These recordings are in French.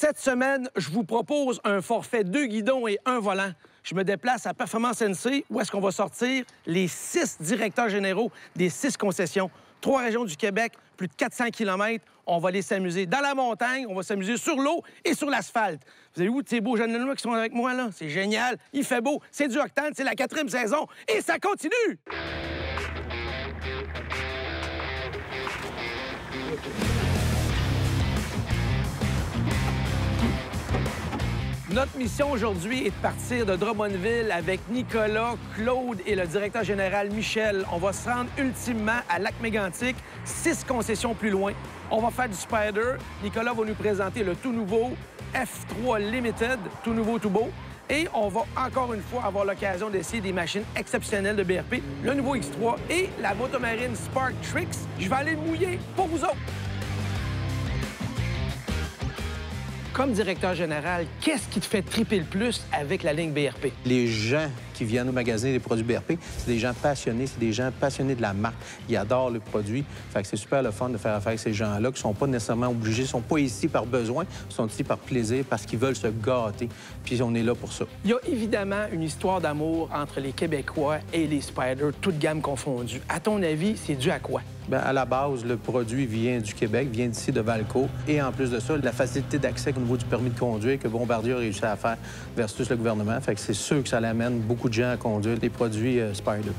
Cette semaine, je vous propose un forfait 2 guidons et 1 volant. Je me déplace à Performance NC où est-ce qu'on va sortir les 6 directeurs généraux des 6 concessions. 3 régions du Québec, plus de 400 km. On va aller s'amuser dans la montagne, on va s'amuser sur l'eau et sur l'asphalte. Vous avez vu ces beaux jeunes là qui sont avec moi, là? C'est génial, il fait beau, c'est du octane, c'est la 4e saison et ça continue! Notre mission aujourd'hui est de partir de Drummondville avec Nicolas, Claude et le directeur général Michel. On va se rendre ultimement à Lac-Mégantic, 6 concessions plus loin. On va faire du Spider. Nicolas va nous présenter le tout nouveau F3 Limited, tout nouveau, tout beau. Et on va encore une fois avoir l'occasion d'essayer des machines exceptionnelles de BRP, le nouveau X3 et la motomarine Spark Trix. Je vais aller mouiller pour vous autres. Comme directeur général, qu'est-ce qui te fait triper le plus avec la ligne BRP? Les gens qui viennent au magasin des produits BRP, c'est des gens passionnés, c'est des gens passionnés de la marque. Ils adorent le produit. Fait que c'est super le fun de faire affaire avec ces gens-là qui ne sont pas nécessairement obligés, ne sont pas ici par besoin, sont ici par plaisir, parce qu'ils veulent se gâter. Puis on est là pour ça. Il y a évidemment une histoire d'amour entre les Québécois et les Spyders, toutes gammes confondues. À ton avis, c'est dû à quoi? Bien, à la base, le produit vient du Québec, vient d'ici de Valco. Et en plus de ça, la facilité d'accès au niveau du permis de conduire que Bombardier a réussi à faire versus le gouvernement. Fait que c'est sûr que ça l'amène beaucoup de gens à conduire des produits Spyder.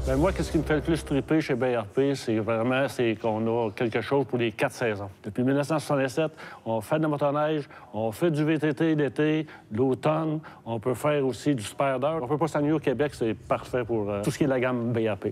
Bien, moi, qu'est-ce qui me fait le plus triper chez BRP, c'est qu'on a quelque chose pour les 4 saisons. Depuis 1967, on fait de la motoneige, on fait du VTT l'été, l'automne, on peut faire aussi du Spider. On peut pas s'ennuyer au Québec, c'est parfait pour tout ce qui est la gamme BRP.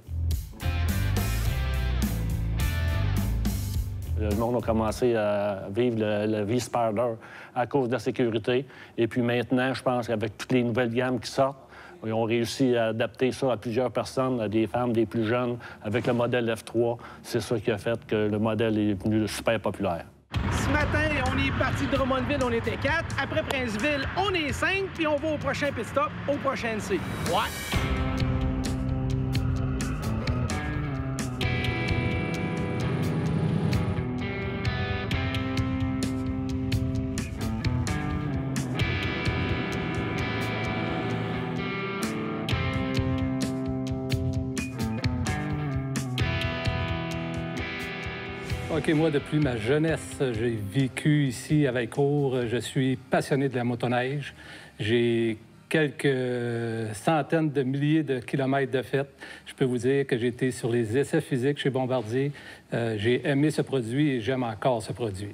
Le monde a commencé à vivre la vie Spider à cause de la sécurité. Et puis maintenant, je pense qu'avec toutes les nouvelles gammes qui sortent, ils ont réussi à adapter ça à plusieurs personnes, à des femmes, des plus jeunes, avec le modèle F3. C'est ça qui a fait que le modèle est devenu super populaire. Ce matin, on est parti de Drummondville, on était 4. Après Princeville, on est 5, puis on va au prochain pit stop, au prochain NC. Ouais! OK, moi, depuis ma jeunesse, j'ai vécu ici à Valcourt. Je suis passionné de la motoneige. J'ai quelques centaines de milliers de kilomètres de fait. Je peux vous dire que j'ai été sur les essais physiques chez Bombardier. J'ai aimé ce produit et j'aime encore ce produit.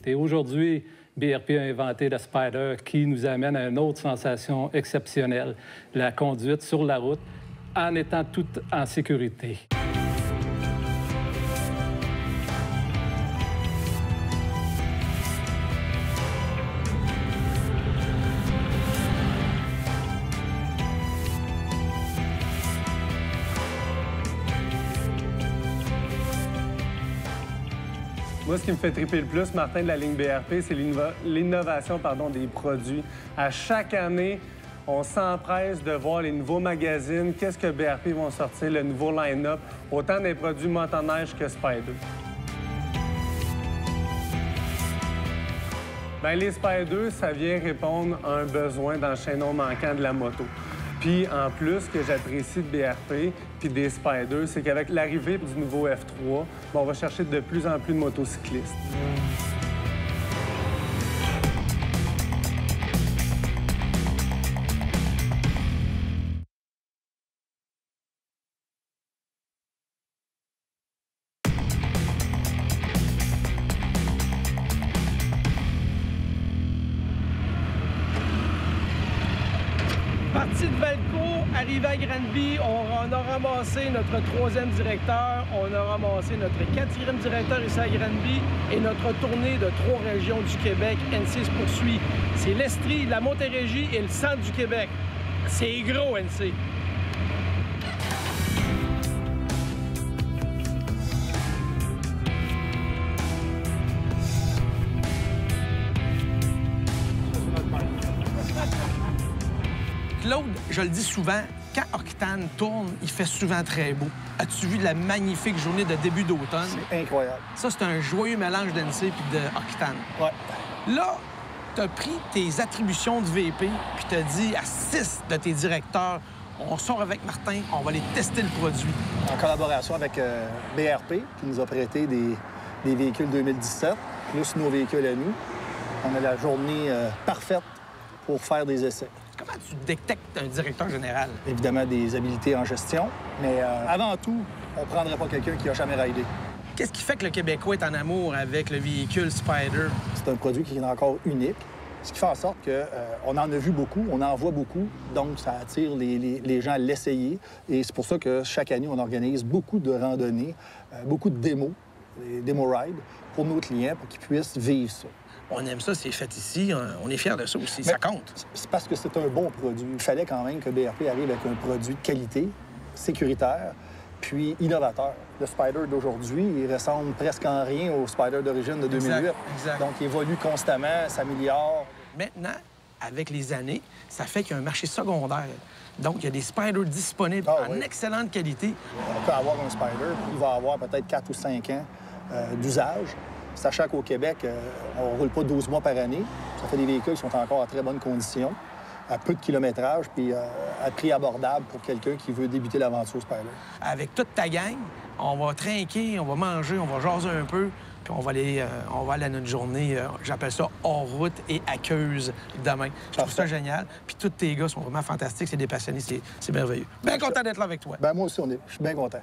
Et aujourd'hui, BRP a inventé le Spider qui nous amène à une autre sensation exceptionnelle, la conduite sur la route, en étant tout en sécurité. Moi, ce qui me fait triper le plus, Martin, de la ligne BRP, c'est l'innovation des produits. À chaque année, on s'empresse de voir les nouveaux magazines, qu'est-ce que BRP vont sortir, le nouveau line-up, autant des produits motoneige que Spider. Bien, les Spider, ça vient répondre à un besoin dans le chaînon manquant de la moto. Puis, en plus, ce que j'apprécie de BRP puis des Spider, c'est qu'avec l'arrivée du nouveau F3, on va chercher de plus en plus de motocyclistes. Parti de Valco à arrivé à Granby, on a ramassé notre 3e directeur, on a ramassé notre 4e directeur ici à Granby et notre tournée de 3 régions du Québec, NC se poursuit. C'est l'Estrie, la Montérégie et le centre du Québec. C'est gros, NC. Claude, je le dis souvent, quand Octane tourne, il fait souvent très beau. As-tu vu la magnifique journée de début d'automne? C'est incroyable. Ça, c'est un joyeux mélange d'NC et de Octane. Ouais. Là, tu as pris tes attributions de VP puis tu as dit à 6 de tes directeurs, on sort avec Martin, on va aller tester le produit. En collaboration avec BRP, qui nous a prêté des véhicules 2017, plus nos véhicules à nous. On a la journée parfaite pour faire des essais. Comment tu détectes un directeur général? Évidemment, des habiletés en gestion, mais avant tout, on ne prendrait pas quelqu'un qui n'a jamais raidé. Qu'est-ce qui fait que le Québécois est en amour avec le véhicule Spyder? C'est un produit qui est encore unique, ce qui fait en sorte qu'on en a vu beaucoup, on en voit beaucoup, donc ça attire les gens à l'essayer. Et c'est pour ça que chaque année, on organise beaucoup de randonnées, beaucoup de démos, des démo rides, pour nos clients, pour qu'ils puissent vivre ça. On aime ça, c'est fait ici, on est fiers de ça aussi, ça compte. C'est parce que c'est un bon produit. Il fallait quand même que BRP arrive avec un produit de qualité, sécuritaire, puis innovateur. Le Spyder d'aujourd'hui, il ressemble presque en rien au Spyder d'origine de 2008. Exact. Donc, il évolue constamment, s'améliore. Maintenant, avec les années, ça fait qu'il y a un marché secondaire. Donc, il y a des Spyder disponibles en excellente qualité. On peut avoir un Spyder, puis il va avoir peut-être 4 ou 5 ans d'usage. Sachant qu'au Québec, on ne roule pas 12 mois par année. Ça fait des véhicules qui sont encore en très bonne condition, à peu de kilométrage, puis à prix abordable pour quelqu'un qui veut débuter l'aventure Spyder. Avec toute ta gang, on va trinquer, on va manger, on va jaser un peu, puis on va aller à notre journée, j'appelle ça hors route et aqueuse demain. Je trouve ça génial. Puis tous tes gars sont vraiment fantastiques, c'est des passionnés, c'est merveilleux. Bien content d'être là avec toi. Bien, moi aussi, je suis bien content.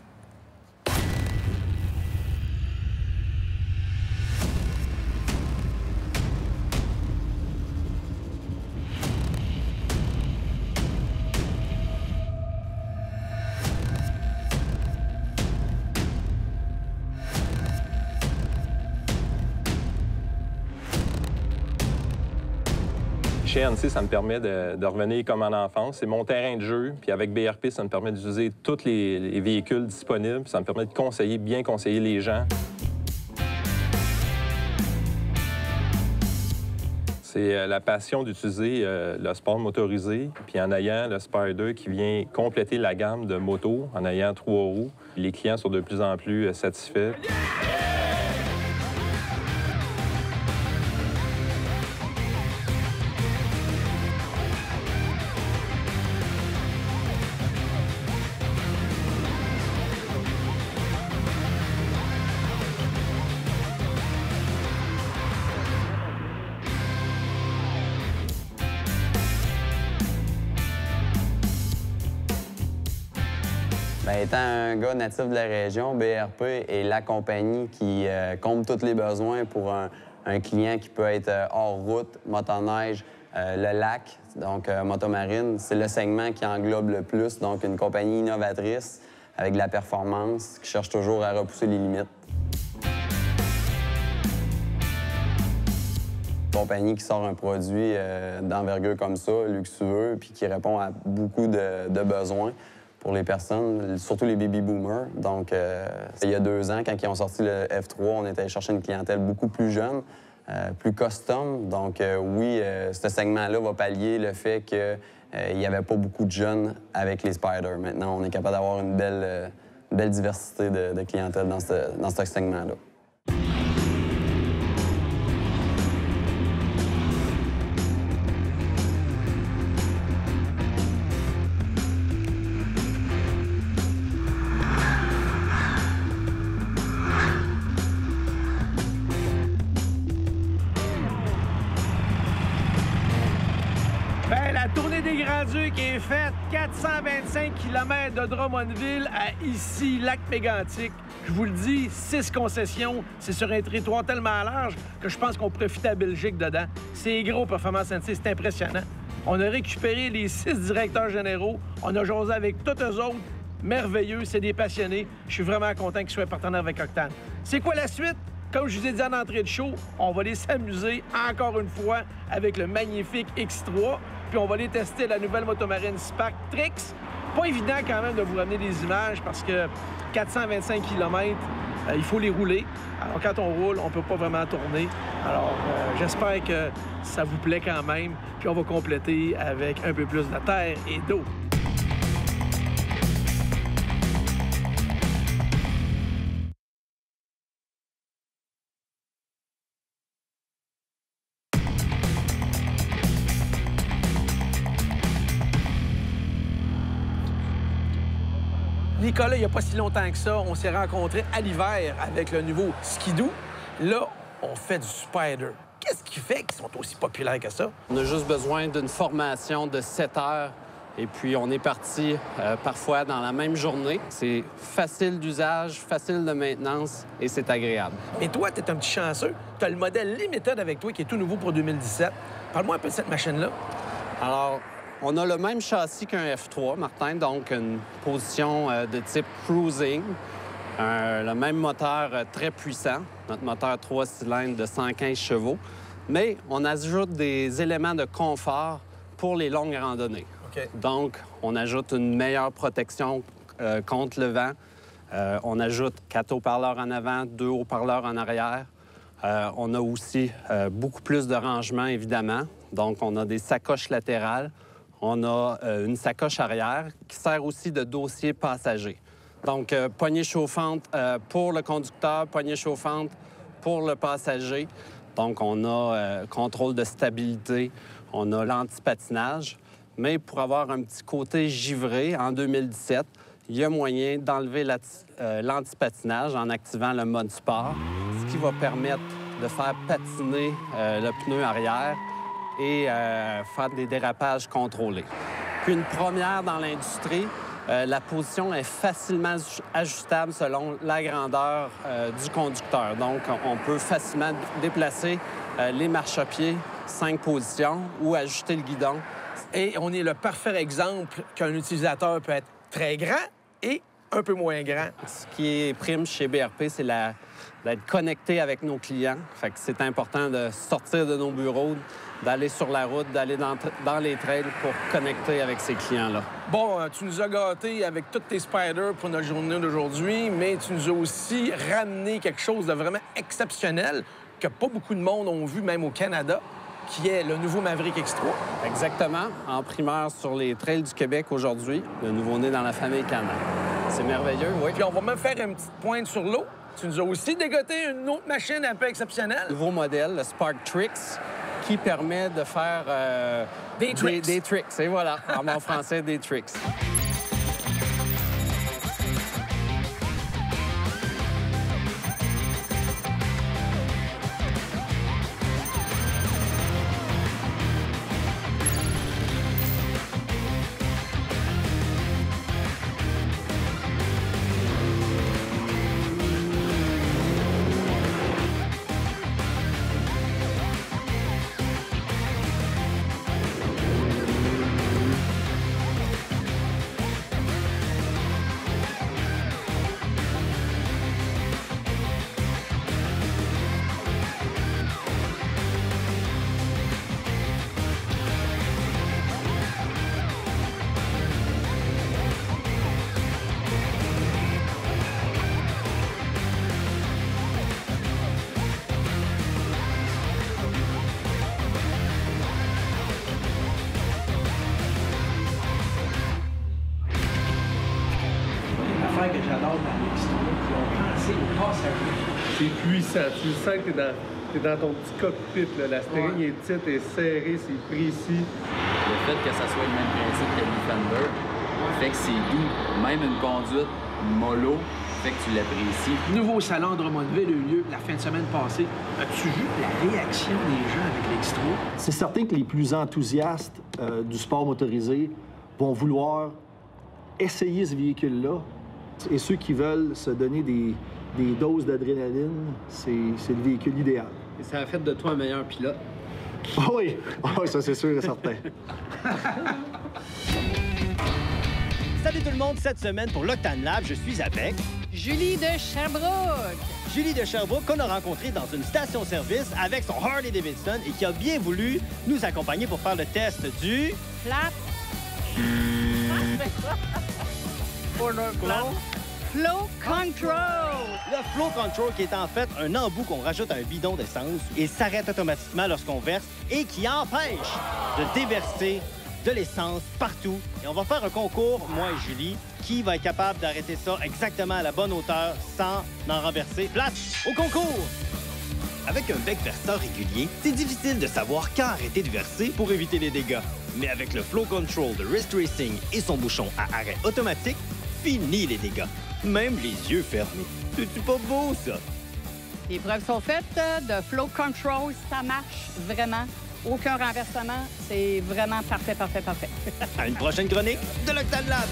Chez NC, ça me permet de revenir comme en enfance. C'est mon terrain de jeu. Puis avec BRP, ça me permet d'utiliser tous les véhicules disponibles. Ça me permet de bien conseiller les gens. C'est la passion d'utiliser le sport motorisé, puis en ayant le Spyder qui vient compléter la gamme de motos, en ayant 3 roues. Les clients sont de plus en plus satisfaits. Bien, étant un gars natif de la région, BRP est la compagnie qui comble tous les besoins pour un client qui peut être hors route, motoneige, le lac, donc motomarine. C'est le segment qui englobe le plus, donc une compagnie innovatrice avec de la performance qui cherche toujours à repousser les limites. Une compagnie qui sort un produit d'envergure comme ça, luxueux, puis qui répond à beaucoup de besoins pour les personnes, surtout les baby boomers. Donc, il y a 2 ans, quand ils ont sorti le F3, on était allé chercher une clientèle beaucoup plus jeune, plus custom. Donc, oui, ce segment-là va pallier le fait qu'il n'y avait pas beaucoup de jeunes avec les Spyder. Maintenant, on est capable d'avoir une belle diversité de clientèle dans ce segment-là. La tournée des Grands-Ducs est faite. 425 km de Drummondville à ici, Lac-Mégantic. Je vous le dis, 6 concessions. C'est sur un territoire tellement large que je pense qu'on profite à Belgique dedans. C'est gros, Performance NC, c'est impressionnant. On a récupéré les 6 directeurs généraux. On a jasé avec tous eux autres. Merveilleux, c'est des passionnés. Je suis vraiment content qu'ils soient partenaires avec Octane. C'est quoi la suite? Comme je vous ai dit en entrée de show, on va les s'amuser encore une fois avec le magnifique X3. Puis on va les tester la nouvelle motomarine Spark Trix. Pas évident quand même de vous ramener des images parce que 425 km, il faut les rouler. Alors quand on roule, on peut pas vraiment tourner. Alors j'espère que ça vous plaît quand même. Puis on va compléter avec un peu plus de terre et d'eau. Nicolas, il n'y a pas si longtemps que ça, on s'est rencontrés à l'hiver avec le nouveau Ski-Doo. Là, on fait du Spider. Qu'est-ce qui fait qu'ils sont aussi populaires que ça? On a juste besoin d'une formation de 7 heures et puis on est parti parfois dans la même journée. C'est facile d'usage, facile de maintenance et c'est agréable. Mais toi, tu es un petit chanceux. Tu as le modèle Limited avec toi qui est tout nouveau pour 2017. Parle-moi un peu de cette machine-là. Alors, on a le même châssis qu'un F3, Martin, donc une position de type cruising. Le même moteur très puissant, notre moteur 3 cylindres de 115 chevaux. Mais on ajoute des éléments de confort pour les longues randonnées. Okay. Donc, on ajoute une meilleure protection contre le vent. On ajoute 4 haut-parleurs en avant, 2 haut-parleurs en arrière. On a aussi beaucoup plus de rangement, évidemment. Donc, on a des sacoches latérales. On a une sacoche arrière qui sert aussi de dossier passager. Donc, poignée chauffante pour le conducteur, poignée chauffante pour le passager. Donc, on a contrôle de stabilité, on a l'antipatinage. Mais pour avoir un petit côté givré, en 2017, il y a moyen d'enlever l'antipatinage en activant le mode sport, ce qui va permettre de faire patiner le pneu arrière et faire des dérapages contrôlés. Puis une première dans l'industrie, la position est facilement ajustable selon la grandeur du conducteur. Donc, on peut facilement déplacer les marchepieds 5 positions ou ajuster le guidon. Et on est le parfait exemple qu'un utilisateur peut être très grand et un peu moins grand. Ce qui est prime chez BRP, c'est d'être connecté avec nos clients. Fait que c'est important de sortir de nos bureaux, d'aller sur la route, d'aller dans les trails pour connecter avec ces clients-là. Bon, tu nous as gâtés avec tous tes spiders pour notre journée d'aujourd'hui, mais tu nous as aussi ramené quelque chose de vraiment exceptionnel que pas beaucoup de monde ont vu, même au Canada, qui est le nouveau Maverick X3. Exactement. En primeur sur les trails du Québec aujourd'hui, le nouveau-né dans la famille Can-Am. C'est merveilleux, oui. Puis on va même faire une petite pointe sur l'eau. Tu nous as aussi dégoté une autre machine un peu exceptionnelle. Nouveau modèle, le Spark Trix, qui permet de faire des tricks. Des tricks, et voilà, en bon français, des tricks. Que j'adore dans l'X3, qui ont pensé au passager. C'est puissant. Tu le sens que t'es dans ton petit cockpit. Là. La steering est petite, est serrée, c'est précis. Le fait que ça soit le même principe que le Defender fait que c'est doux. Même une conduite mollo fait que tu l'apprécies. Nouveau salon de Drummondville a eu lieu la fin de semaine passée. As-tu vu la réaction des gens avec l'X3? C'est certain que les plus enthousiastes du sport motorisé vont vouloir essayer ce véhicule-là. Et ceux qui veulent se donner des doses d'adrénaline, c'est le véhicule idéal. Et ça a fait de toi un meilleur pilote. Oui, ça c'est sûr et certain. Salut tout le monde, cette semaine pour l'Octane Lab, je suis avec... Julie de Sherbrooke. Julie de Sherbrooke qu'on a rencontrée dans une station-service avec son Harley-Davidson et qui a bien voulu nous accompagner pour faire le test du... Flat. Flow Control. Le Flow Control qui est en fait un embout qu'on rajoute à un bidon d'essence. Il s'arrête automatiquement lorsqu'on verse et qui empêche de déverser de l'essence partout. Et on va faire un concours, moi et Julie, qui va être capable d'arrêter ça exactement à la bonne hauteur sans en renverser. Place au concours! Avec un bec verseur régulier, c'est difficile de savoir quand arrêter de verser pour éviter les dégâts. Mais avec le Flow Control de Wrist Racing et son bouchon à arrêt automatique, fini les dégâts. Même les yeux fermés. C'est pas beau, ça? Les preuves sont faites de Flow Control. Ça marche vraiment. Aucun renversement. C'est vraiment parfait, parfait, parfait. À une prochaine chronique de l'Octane Lab.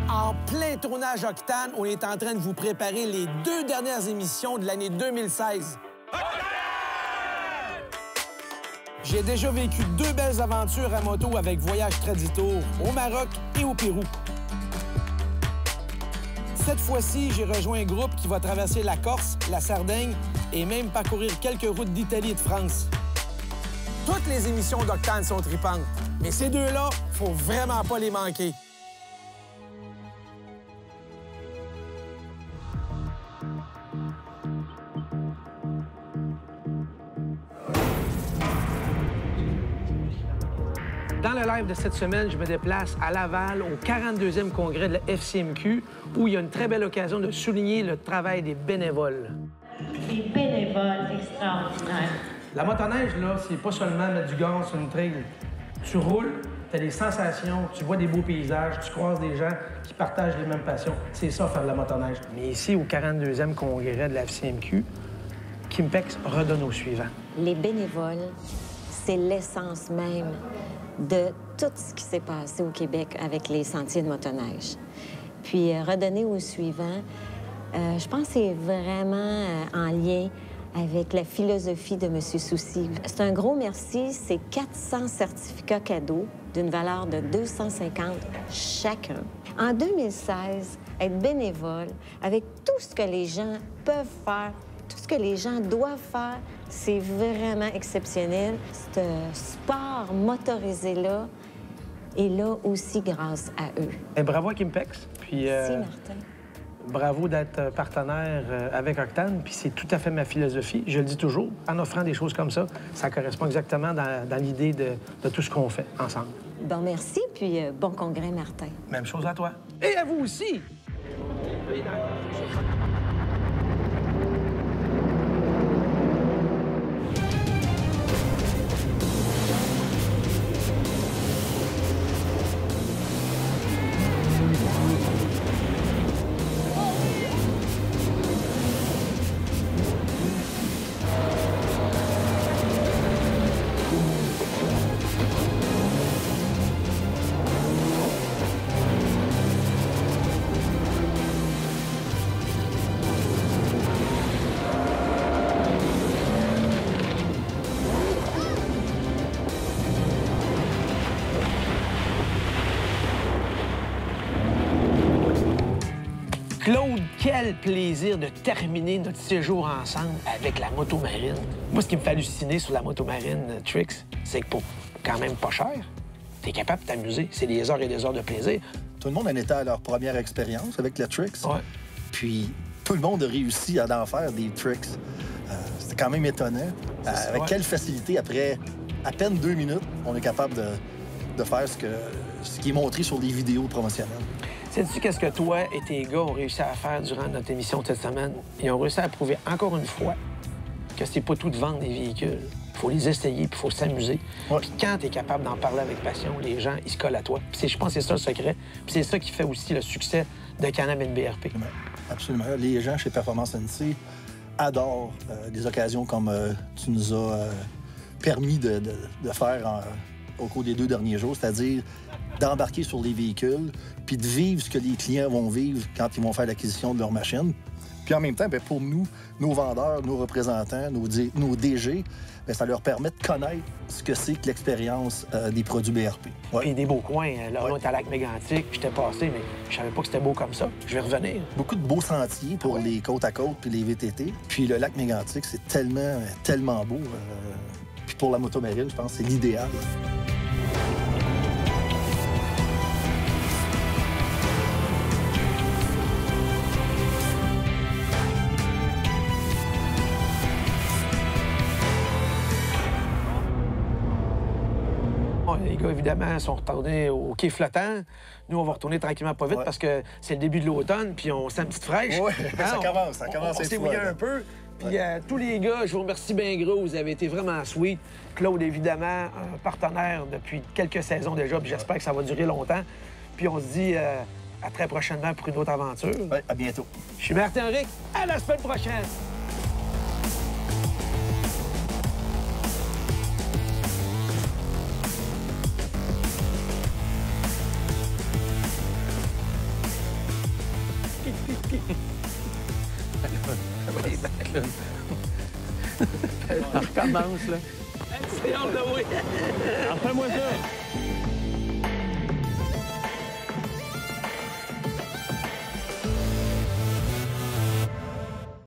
En plein tournage Octane, on est en train de vous préparer les 2 dernières émissions de l'année 2016. J'ai déjà vécu 2 belles aventures à moto avec Voyage Traditour au Maroc et au Pérou. Cette fois-ci, j'ai rejoint un groupe qui va traverser la Corse, la Sardaigne et même parcourir quelques routes d'Italie et de France. Toutes les émissions d'Octane sont tripantes, mais ces 2-là, faut vraiment pas les manquer. Dans le live de cette semaine, je me déplace à Laval au 42e congrès de la FCMQ où il y a une très belle occasion de souligner le travail des bénévoles. Des bénévoles extraordinaires. La motoneige, là, c'est pas seulement mettre du gaz sur une trail. Tu roules, tu as des sensations, tu vois des beaux paysages, tu croises des gens qui partagent les mêmes passions. C'est ça, faire de la motoneige. Mais ici, au 42e congrès de la FCMQ, Kimpex redonne au suivant. Les bénévoles, c'est l'essence même de tout ce qui s'est passé au Québec avec les sentiers de motoneige. Puis redonner au suivant, je pense que c'est vraiment en lien avec la philosophie de M. Soucy. C'est un gros merci. C'est 400 certificats cadeaux d'une valeur de 250 chacun. En 2016, être bénévole, avec tout ce que les gens peuvent faire, tout ce que les gens doivent faire, c'est vraiment exceptionnel. Ce sport motorisé-là est là aussi grâce à eux. Et bravo à Kimpex. Puis, merci, Martin. Bravo d'être partenaire avec Octane, puis c'est tout à fait ma philosophie. Je le dis toujours, en offrant des choses comme ça, ça correspond exactement dans l'idée de tout ce qu'on fait ensemble. Bon, merci, puis bon congrès, Martin. Même chose à toi. Et à vous aussi! Claude, quel plaisir de terminer notre séjour ensemble avec la moto marine. Moi, ce qui me fait halluciner sur la moto marine, Trix, c'est que pour quand même pas cher, t'es capable de t'amuser. C'est des heures et des heures de plaisir. Tout le monde en était à leur première expérience avec la Trix. Ouais. Puis tout le monde a réussi à en faire des tricks. C'était quand même étonnant. Avec quelle facilité, après à peine 2 minutes, on est capable de faire ce qui est montré sur les vidéos promotionnelles. Sais-tu qu'est-ce que toi et tes gars ont réussi à faire durant notre émission de cette semaine? Ils ont réussi à prouver encore une fois que c'est pas tout de vendre des véhicules. Il faut les essayer, puis il faut s'amuser. Ouais. Puis quand tu es capable d'en parler avec passion, les gens, ils se collent à toi. Puis je pense que c'est ça le secret. Puis c'est ça qui fait aussi le succès de Can-Am NBRP. Absolument. Les gens chez Performance NC adorent des occasions comme tu nous as permis de faire au cours des 2 derniers jours, c'est-à-dire d'embarquer sur les véhicules puis de vivre ce que les clients vont vivre quand ils vont faire l'acquisition de leur machine. Puis en même temps, bien, pour nous, nos vendeurs, nos représentants, nos DG, bien, ça leur permet de connaître ce que c'est que l'expérience des produits BRP. Ouais. Puis des beaux coins. Là, on est à Lac-Mégantic, j'étais passé, mais je savais pas que c'était beau comme ça. Je vais revenir. Beaucoup de beaux sentiers pour les côtes à côte puis les VTT. Puis le Lac-Mégantic, c'est tellement, tellement beau. Puis pour la motomarine, je pense que c'est l'idéal. Les gars, évidemment, sont retournés au quai flottant. Nous, on va retourner tranquillement pas vite parce que c'est le début de l'automne, puis on sent une petite fraîche. Oui, ça commence à on s'est mouillé un peu. Puis tous les gars, je vous remercie bien gros. Vous avez été vraiment sweet. Claude, évidemment, un partenaire depuis quelques saisons déjà, puis j'espère que ça va durer longtemps. Puis on se dit à très prochainement pour une autre aventure. Oui, à bientôt. Je suis Martin-Henrique. À la semaine prochaine! On recommence, là. C'est hors de oui. Après-moi ça.